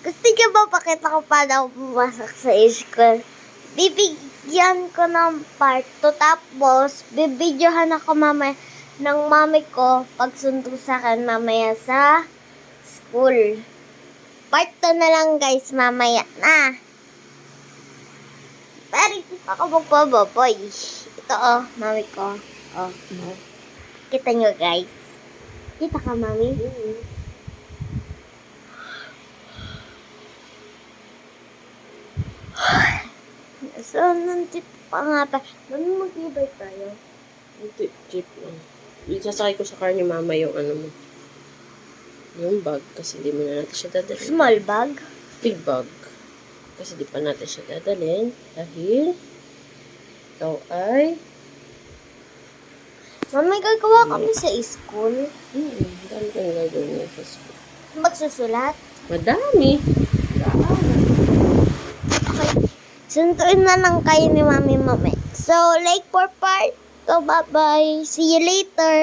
Gusto niyo ba pakita ko paano ako pumasok sa school? Bibigyan ko ng part 2, tapos bibidyohan ako mamaya ng mami ko pagsundo sa akin mamaya sa school. Part 2 na lang guys, mamaya na. Pero hindi pa ako magbababoy. Ito mami ko. Kita nyo guys. Kita ka mami? So, nandito pa nga pa. Mami, mag-ibay tayo. Jeep lang. Sasakay ko sa car ni mama yung ano mo. Yung bag. Kasi di mo na natin siya dadalhin. Small bag? Big bag. Kasi di pa natin siya dadalhin. Dahil ikaw ay Mami, gagawa kami sa school. dami kang gagawin niya sa school. Magsusulat. Madami. Okay. Sunduin na lang kayo ni Mami. So, like for part 2. Bye-bye. See you later.